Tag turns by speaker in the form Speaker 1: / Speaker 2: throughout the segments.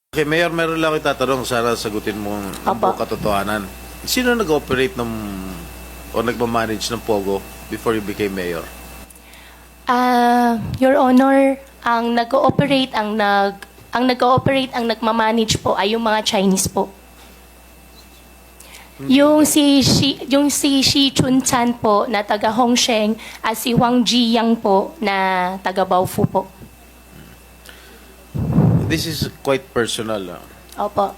Speaker 1: Okay, Mayor, meron lang ako tatanong. Sana sagutin mo ang
Speaker 2: Opo.
Speaker 1: buong katotohanan. Sino nag-operate o nagmamanage ng Pogo before you became Mayor?
Speaker 2: Your Honor, ang nag-ooperate, ang nagmamanage po ay yung mga Chinese po. Yung si Shi Chun Chan po na taga Hongsheng at si Wang Jiyang po na taga Baofu po.
Speaker 1: This is quite personal.
Speaker 2: Opo.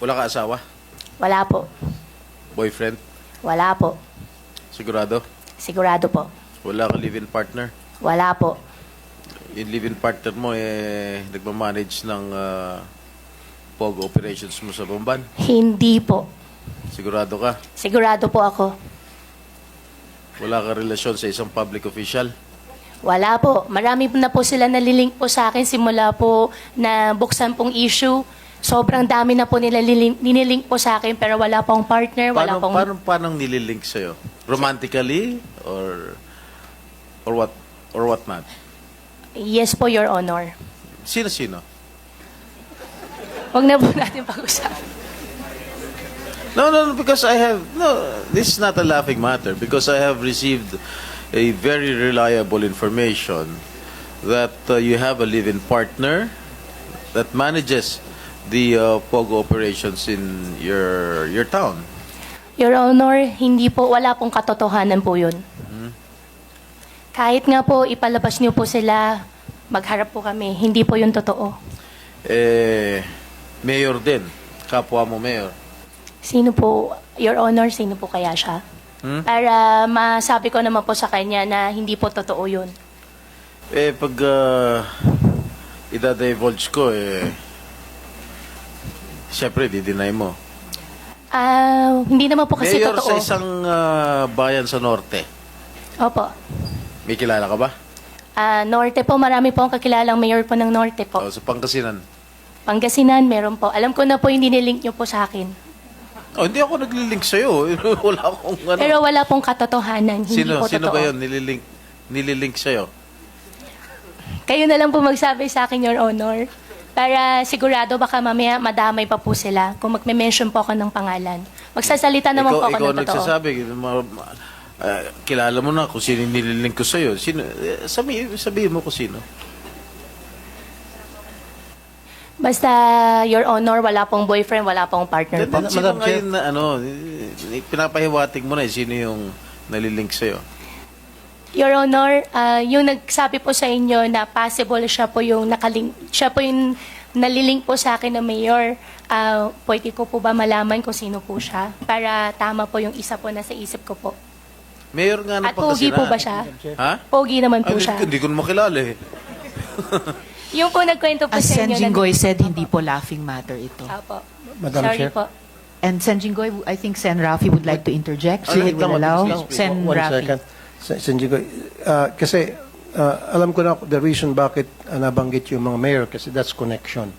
Speaker 1: Wala ka asawa?
Speaker 2: Wala po.
Speaker 1: Boyfriend?
Speaker 2: Wala po.
Speaker 1: Sigurado?
Speaker 2: Sigurado po.
Speaker 1: Wala ka live-in partner?
Speaker 2: Wala po.
Speaker 1: Yung live-in partner mo, nagmamanage ng Pogo operations mo sa Bamban?
Speaker 2: Hindi po.
Speaker 1: Sigurado ka?
Speaker 2: Sigurado po ako.
Speaker 1: Wala ka relasyon sa isang public official?
Speaker 2: Wala po. Marami na po sila nalilink po sa akin simula po na buksan pong issue. Sobrang dami na po nila nililink po sa akin pero wala pong partner, wala pong...
Speaker 1: Paano nililink sa'yo? Romantically? Or what? Or what not?
Speaker 2: Yes po, Your Honor.
Speaker 1: Sino-sino?
Speaker 2: Huwag na po natin pag-usapan.
Speaker 1: No, because this is not a laughing matter because I have received a very reliable information that you have a live-in partner that manages the Pogo operations in your town.
Speaker 2: Your Honor, hindi po, wala pong katotohanan po yun. Kahit nga po ipalabas niyo po sila, magharap po kami, hindi po yun totoo.
Speaker 1: Mayor din. Kapwa mo mayor.
Speaker 2: Sino po, Your Honor, sino po kaya siya? Para masabi ko naman po sa kanya na hindi po totoo yun.
Speaker 1: Pag idadivulge ko, syempre, di-deny mo.
Speaker 2: Hindi naman po kasi
Speaker 1: Mayor
Speaker 2: totoo.
Speaker 1: sa isang bayan sa norte.
Speaker 2: Opo.
Speaker 1: May kilala ka ba?
Speaker 2: Norte po, marami po ang kakilalang mayor po ng Norte po.
Speaker 1: O, sa Pangasinan.
Speaker 2: Pangasinan, meron po. Alam ko na po yung nilink niyo po sa akin.
Speaker 1: Hindi ako naglilink sa'yo. Wala akong ano.
Speaker 2: Pero wala pong katotohanan. Hindi po
Speaker 1: Sino
Speaker 2: totoo.
Speaker 1: ba yun nililink sa'yo?
Speaker 2: Kayo na lang po magsabi sa akin, Your Honor. Para sigurado baka mamaya madamay pa po sila kung magme-mention po ako ng pangalan. Magsasalita naman po ako ng totoo.
Speaker 1: Ikaw nagsasabi, kilala mo na kung sino nililink ko sa'yo. Sabihin mo kung sino.
Speaker 2: Basta, Your Honor, wala pong boyfriend, wala pong partner po.
Speaker 1: Sino ngayon na pinapahiwatig mo na sino yung nalilink sa'yo?
Speaker 2: Your Honor, yung nagsabi po sa inyo na possible siya po yung nalilink po sa akin na mayor, pwede ko po ba malaman kung sino po siya? Para tama po yung isa po na sa isip ko po.
Speaker 1: Mayor nga ng
Speaker 2: At pogi
Speaker 1: Pangasinan.
Speaker 2: po ba siya?
Speaker 1: Ha?
Speaker 2: Pogi naman po siya.
Speaker 1: Hindi ko na makilala eh.
Speaker 2: Yung po nagkwento po
Speaker 3: As
Speaker 2: sa inyo.
Speaker 3: Sen Jinggoy said, hindi po laughing matter ito.
Speaker 2: Apo.
Speaker 4: Madam
Speaker 2: Sorry
Speaker 4: Chair.
Speaker 2: po.
Speaker 3: And Sen Jinggoy, I think Sen Rafi would like to interject. So
Speaker 1: Sige,
Speaker 3: you will
Speaker 1: tama,
Speaker 3: allow
Speaker 1: please, please.
Speaker 3: Sen
Speaker 4: One
Speaker 3: Rafi.
Speaker 4: second. Sanjigoy, kasi alam ko na the reason bakit nabanggit yung mga mayor kasi that's connection.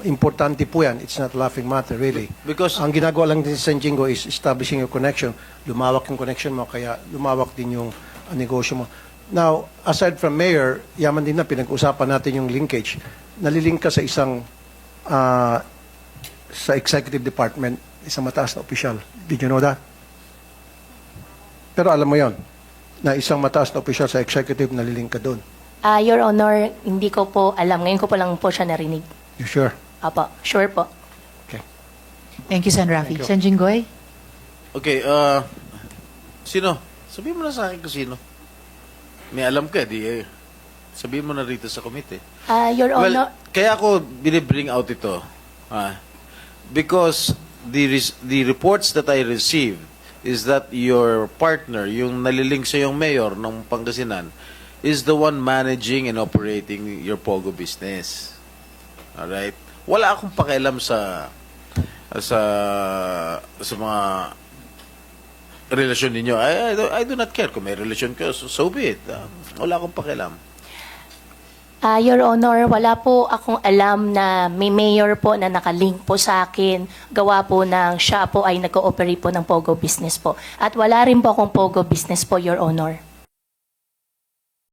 Speaker 4: Importante po yan. It's not laughing matter, really.
Speaker 1: Because
Speaker 4: Ang ginagawa lang din si Sanjingo is establishing your connection. Lumawak yung connection mo, kaya lumawak din yung negosyo mo. Now, aside from mayor, yaman din na pinag-usapan natin yung linkage. Nalilink ka sa isang sa executive department, isang mataas na opisyal. Did you know that? Pero alam mo yon na isang mataas na opisyal sa executive nalilink ka doon.
Speaker 2: Your Honor, hindi ko po alam. Ngayon ko po lang po siya narinig.
Speaker 4: You sure?
Speaker 2: Apo. Sure po.
Speaker 4: Okay.
Speaker 3: Thank you, Sen Rafi.
Speaker 4: Thank you.
Speaker 3: Sen Jinggoy?
Speaker 1: okay, sino? Sabihin mo na sa akin kung sino. May alam ka, sabihin mo na rito sa committee.
Speaker 2: Your Honor,
Speaker 1: Kaya ako binibring out ito. Because the reports that I received is that your partner, yung nalilink sa yung mayor ng Pangasinan, is the one managing and operating your Pogo business. Alright? Wala akong pakialam sa mga relasyon ninyo. I do not care kung may relasyon kayo. So be it. Wala akong pakialam.
Speaker 2: Your Honor, wala po akong alam na may mayor po na nakalink po sa akin. Gawa po ng siya po ay nag-ooperate po ng Pogo business po. At wala rin po akong Pogo business po, Your Honor.